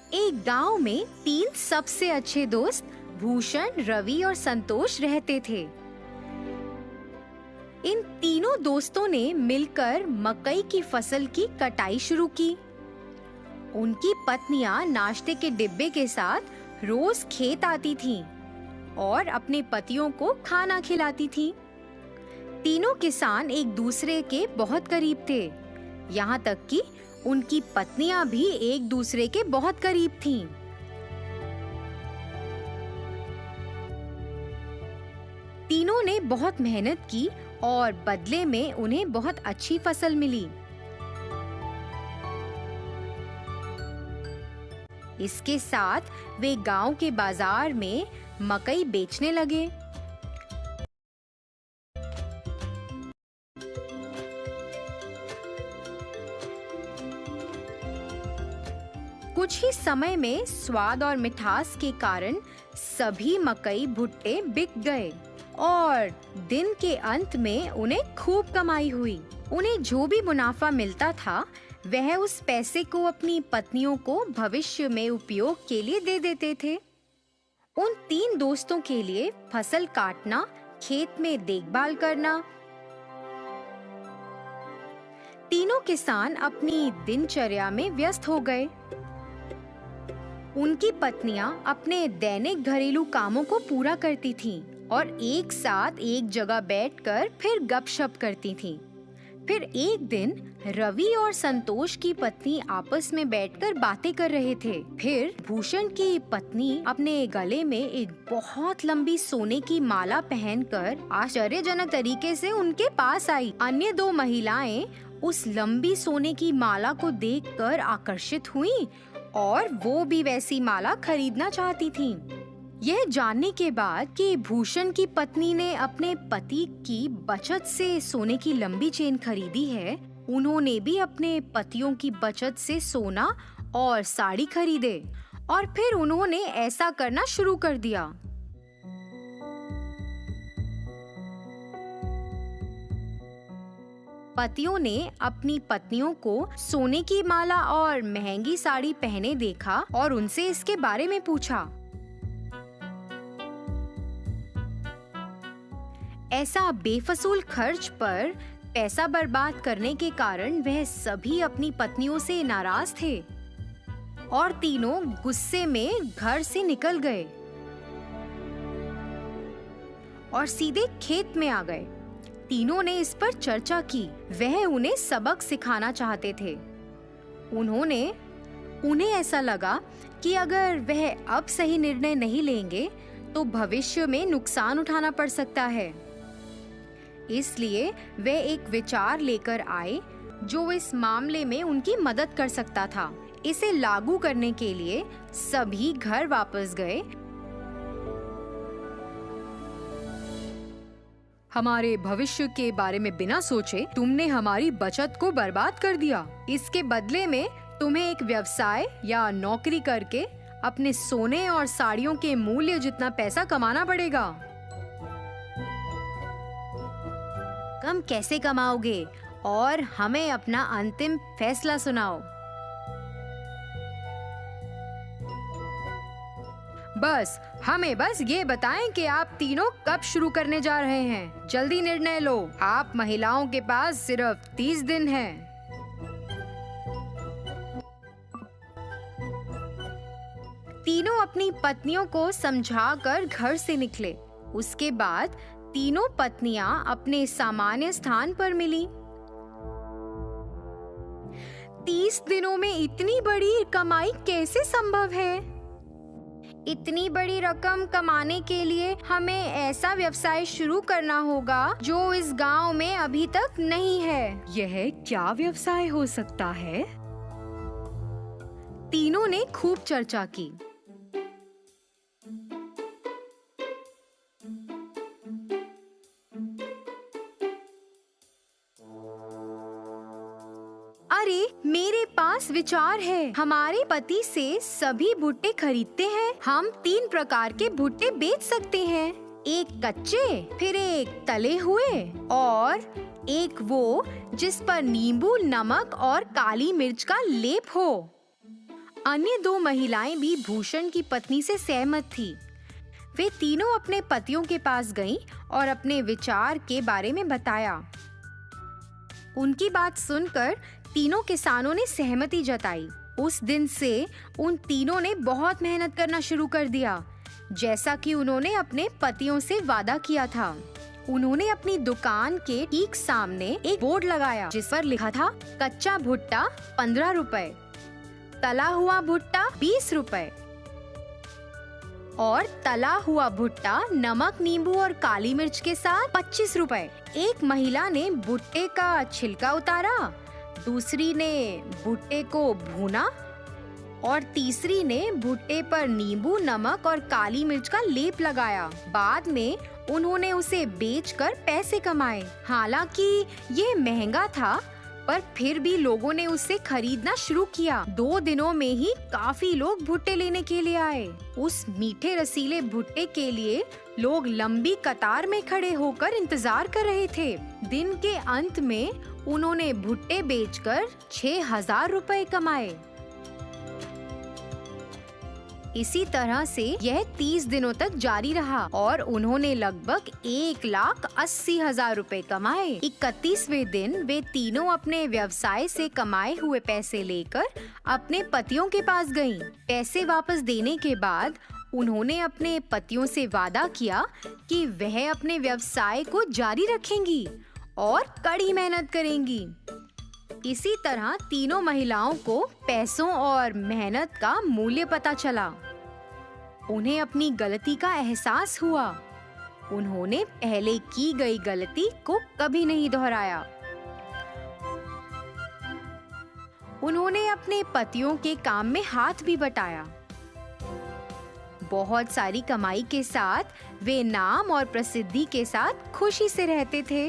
एक गांव में 3 सबसे अच्छे दोस्त भूषण, रवि और संतोष रहते थे। इन तीनों दोस्तों ने मिलकर मकई की फसल की कटाई शुरू की। उनकी पत्नियां नाश्ते के डिब्बे के साथ रोज खेत आती थीं और अपने पतियों को खाना खिलाती थीं। तीनों किसान एक दूसरे के बहुत करीब थे, यहाँ तक कि उनकी पत्नियां भी एक दूसरे के बहुत करीब थीं। तीनों ने बहुत मेहनत की और बदले में उन्हें बहुत अच्छी फसल मिली। इसके साथ वे गांव के बाजार में मकई बेचने लगे। कुछ ही समय में स्वाद और मिठास के कारण सभी मकई भुट्टे बिक गए और दिन के अंत में उन्हें खूब कमाई हुई। उन्हें जो भी मुनाफा मिलता था वह उस पैसे को अपनी पत्नियों को भविष्य में उपयोग के लिए दे देते थे। उन 3 दोस्तों के लिए फसल काटना, खेत में देखभाल करना। तीनों किसान अपनी दिनचर्या में व्यस्त हो गए। उनकी पत्नियां अपने दैनिक घरेलू कामों को पूरा करती थीं और एक साथ एक जगह बैठकर फिर गपशप करती थीं। फिर एक दिन रवि और संतोष की पत्नी आपस में बैठकर बातें कर रहे थे। फिर भूषण की पत्नी अपने गले में एक बहुत लंबी सोने की माला पहनकर आश्चर्यजनक तरीके से उनके पास आई। अन्य 2 महिलाएं उस लंबी सोने की माला को देखकर आकर्षित हुईं और वो भी वैसी माला खरीदना चाहती थीं। यह जानने के बाद कि भूषण की पत्नी ने अपने पति की बचत से सोने की लंबी चेन खरीदी है, उन्होंने भी अपने पतियों की बचत से सोना और साड़ी खरीदे और फिर उन्होंने ऐसा करना शुरू कर दिया। पतियों ने अपनी पत्नियों को सोने की माला और महंगी साड़ी पहने देखा और उनसे इसके बारे में पूछा। ऐसा बेफजूल खर्च पर पैसा बर्बाद करने के कारण वह सभी अपनी पत्नियों से नाराज थे और तीनों गुस्से में घर से निकल गए और सीधे खेत में आ गए। तीनों ने इस पर चर्चा की। वह उन्हें सबक सिखाना चाहते थे। उन्हें ऐसा लगा कि अगर वह अब सही निर्णय नहीं लेंगे तो भविष्य में नुकसान उठाना पड़ सकता है। इसलिए वे एक विचार लेकर आए जो इस मामले में उनकी मदद कर सकता था। इसे लागू करने के लिए सभी घर वापस गए। हमारे भविष्य के बारे में बिना सोचे तुमने हमारी बचत को बर्बाद कर दिया। इसके बदले में तुम्हें एक व्यवसाय या नौकरी करके अपने सोने और साड़ियों के मूल्य जितना पैसा कमाना पड़ेगा। कम कैसे कमाओगे और हमें अपना अंतिम फैसला सुनाओ। हमें बस ये बताएं कि आप तीनों कब शुरू करने जा रहे हैं। जल्दी निर्णय लो। आप महिलाओं के पास सिर्फ 30 दिन हैं। तीनों अपनी पत्नियों को समझाकर घर से निकले। उसके बाद तीनों पत्नियां अपने सामान्य स्थान पर मिली। 30 दिनों में इतनी बड़ी कमाई कैसे संभव है? इतनी बड़ी रकम कमाने के लिए हमें ऐसा व्यवसाय शुरू करना होगा जो इस गांव में अभी तक नहीं है। यह क्या व्यवसाय हो सकता है? तीनों ने खूब चर्चा की। अरे मेरे पास विचार है। हमारे पति से सभी भुट्टे खरीदते हैं। हम 3 प्रकार के भुट्टे बेच सकते हैं। एक कच्चे, फिर एक तले हुए और एक वो जिस पर नींबू, नमक और काली मिर्च का लेप हो। अन्य 2 महिलाएं भी भूषण की पत्नी से सहमत थी। वे तीनों अपने पतियों के पास गईं और अपने विचार के बारे में बताया। उनकी बात सुनकर तीनों किसानों ने सहमति जताई। उस दिन से उन तीनों ने बहुत मेहनत करना शुरू कर दिया, जैसा कि उन्होंने अपने पतियों से वादा किया था। उन्होंने अपनी दुकान के ठीक सामने एक बोर्ड लगाया जिस पर लिखा था कच्चा भुट्टा 15 रुपए, तला हुआ भुट्टा 20 रुपए और तला हुआ भुट्टा नमक, नींबू और काली मिर्च के साथ 25 रुपए। एक महिला ने भुट्टे का छिलका उतारा, दूसरी ने भुट्टे को भूना और तीसरी ने भुट्टे पर नींबू, नमक और काली मिर्च का लेप लगाया। बाद में उन्होंने उसे बेचकर पैसे कमाए। हालांकि ये महंगा था, पर फिर भी लोगों ने उसे खरीदना शुरू किया। 2 दिनों में ही काफी लोग भुट्टे लेने के लिए आए। उस मीठे रसीले भुट्टे के लिए लोग लंबी कतार में खड़े होकर इंतजार कर रहे थे। दिन के अंत में उन्होंने भुट्टे बेचकर 6,000 रुपए कमाए। इसी तरह से यह 30 दिनों तक जारी रहा और उन्होंने लगभग 1,80,000 रुपए कमाए। 31वें दिन वे तीनों अपने व्यवसाय से कमाए हुए पैसे लेकर अपने पतियों के पास गईं। पैसे वापस देने के बाद उन्होंने अपने पतियों से वादा किया कि वह अपने व्यवसाय को जारी रखेंगी और कड़ी मेहनत करेंगी। इसी तरह तीनों महिलाओं को पैसों और मेहनत का मूल्य पता चला। उन्हें अपनी गलती का एहसास हुआ। उन्होंने पहले की गई गलती को कभी नहीं दोहराया। उन्होंने अपने पतियों के काम में हाथ भी बटाया। बहुत सारी कमाई के साथ वे नाम और प्रसिद्धि के साथ खुशी से रहते थे।